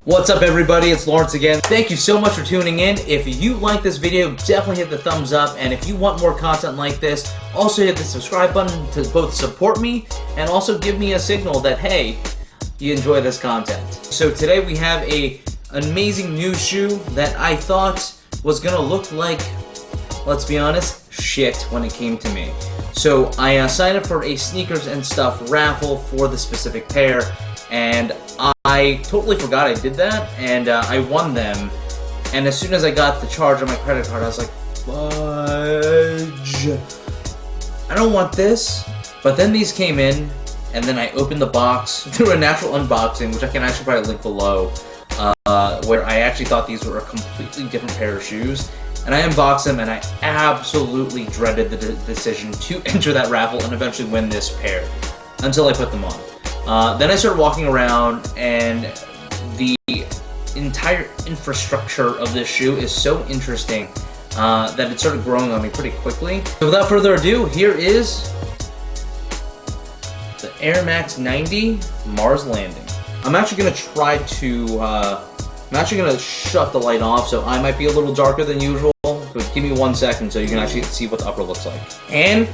What's up everybody, it's Lawrence again. Thank you so much for tuning in. If you like this video, definitely hit the thumbs up, and if you want more content like this, also hit the subscribe button to both support me and also give me a signal that, hey, you enjoy this content. So today we have an amazing new shoe that I thought was gonna look like, let's be honest, shit when it came to me. So I signed up for a sneakers and stuff raffle for the specific pair, and I totally forgot I did that, and I won them. And as soon as I got the charge on my credit card, I was like, fudge, I don't want this. But then these came in, and then I opened the box through a natural unboxing, which I can actually probably link below, where I actually thought these were a completely different pair of shoes. And I unboxed them, and I absolutely dreaded the decision to enter that raffle and eventually win this pair, until I put them on. Then I started walking around, and the entire infrastructure of this shoe is so interesting that it started growing on me pretty quickly. So without further ado, here is the Air Max 90 Mars Landing. I'm actually going to try to, I'm actually going to shut the light off, so I might be a little darker than usual, but give me 1 second so you can actually see what the upper looks like. And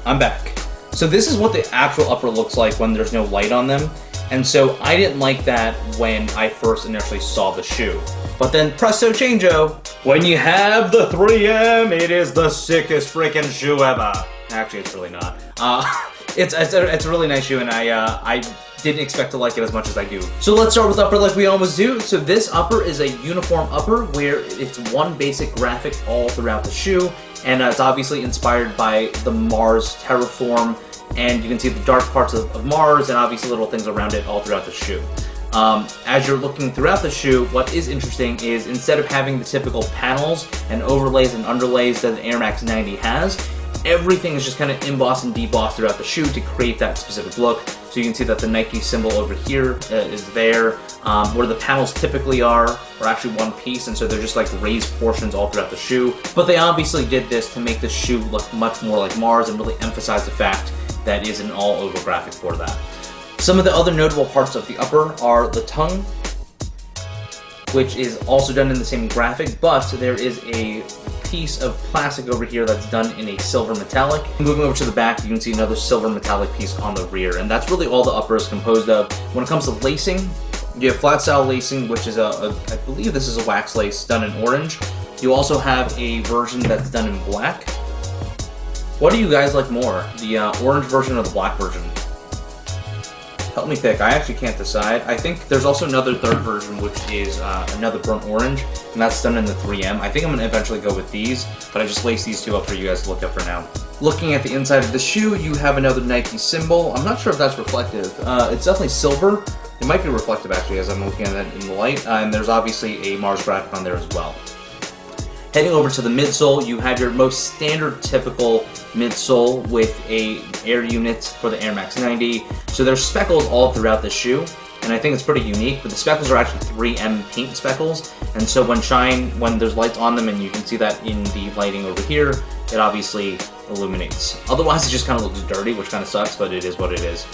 I'm back. So this is what the actual upper looks like when there's no light on them, and so I didn't like that when I first initially saw the shoe. But then presto changeo, when you have the 3M, it is the sickest freaking shoe ever. Actually, it's really not. It's a really nice shoe, and I didn't expect to like it as much as I do. So let's start with upper like we always do. So this upper is a uniform upper where it's one basic graphic all throughout the shoe, and it's obviously inspired by the Mars terraform, and you can see the dark parts of Mars and obviously little things around it all throughout the shoe. As you're looking throughout the shoe, what is interesting is instead of having the typical panels and overlays and underlays that the Air Max 90 has, everything is just kind of embossed and debossed throughout the shoe to create that specific look. So you can see that the Nike symbol over here is there, where the panels typically are actually one piece, and so they're just like raised portions all throughout the shoe. But they obviously did this to make the shoe look much more like Mars and really emphasize the fact that is an all-over graphic for that. Some of the other notable parts of the upper are the tongue, which is also done in the same graphic, but there is a piece of plastic over here that's done in a silver metallic. Moving over to the back, you can see another silver metallic piece on the rear, and that's really all the upper is composed of. When it comes to lacing, you have flat style lacing, which is I believe this is a wax lace done in orange. You also have a version that's done in black. What do you guys like more, the orange version or the black version? Help me pick. I actually can't decide. I think there's also another third version, which is another burnt orange, and that's done in the 3M. I think I'm going to eventually go with these, but I just laced these two up for you guys to look at for now. Looking at the inside of the shoe, you have another Nike symbol. I'm not sure if that's reflective. It's definitely silver. It might be reflective, actually, as I'm looking at it in the light, and there's obviously a Mars graphic on there as well. Heading over to the midsole, you have your most standard typical midsole with a air unit for the Air Max 90. So there's speckles all throughout the shoe, and I think it's pretty unique, but the speckles are actually 3M paint speckles, and so when there's lights on them, and you can see that in the lighting over here, it obviously illuminates. Otherwise, it just kind of looks dirty, which kind of sucks, but it is what it is.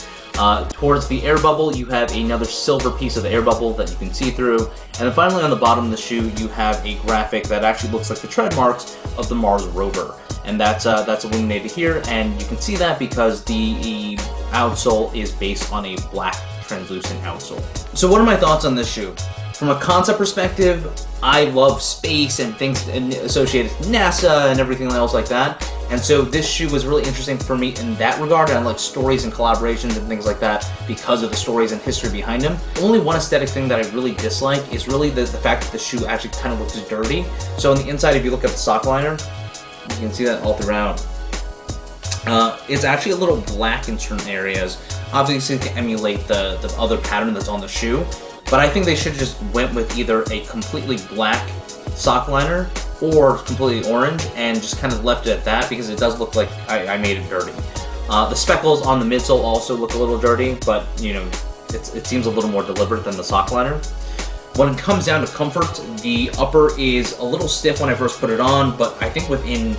Towards the air bubble, you have another silver piece of the air bubble that you can see through. And then finally on the bottom of the shoe, you have a graphic that actually looks like the tread marks of the Mars rover. And that's illuminated here, and you can see that because the outsole is based on a black translucent outsole. So what are my thoughts on this shoe? From a concept perspective, I love space and things associated with NASA and everything else like that. And so this shoe was really interesting for me in that regard, and I like stories and collaborations and things like that because of the stories and history behind them. Only one aesthetic thing that I really dislike is really the fact that the shoe actually kind of looks dirty. So on the inside, if you look at the sock liner, you can see that all throughout. It's actually a little black in certain areas, obviously to emulate the other pattern that's on the shoe. But I think they should just went with either a completely black sock liner or completely orange and just kind of left it at that, because it does look like I made it dirty. The speckles on the midsole also look a little dirty, but you know, it seems a little more deliberate than the sock liner. When it comes down to comfort, the upper is a little stiff when I first put it on, but I think within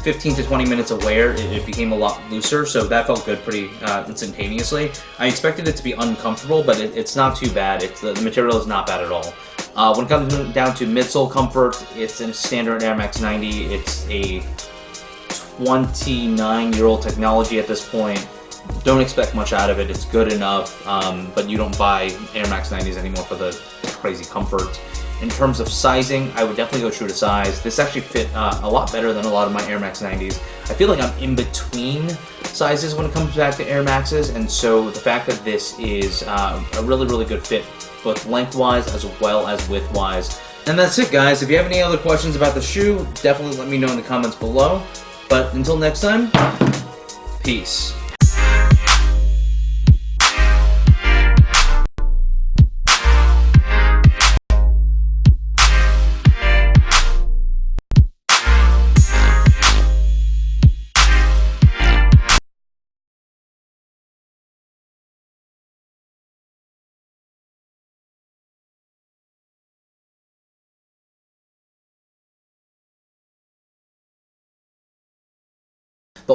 15 to 20 minutes of wear, it became a lot looser, so that felt good pretty instantaneously. I expected it to be uncomfortable, but it's not too bad. The material is not bad at all. When it comes down to midsole comfort, it's a standard Air Max 90. It's a 29-year-old technology at this point. Don't expect much out of it. It's good enough, but you don't buy Air Max 90s anymore for the crazy comfort. In terms of sizing, I would definitely go true to size. This actually fit a lot better than a lot of my Air Max 90s. I feel like I'm in between sizes when it comes back to Air Maxes, and so the fact that this is a really, really good fit, both lengthwise as well as widthwise. And that's it, guys. If you have any other questions about the shoe, definitely let me know in the comments below. But until next time, peace.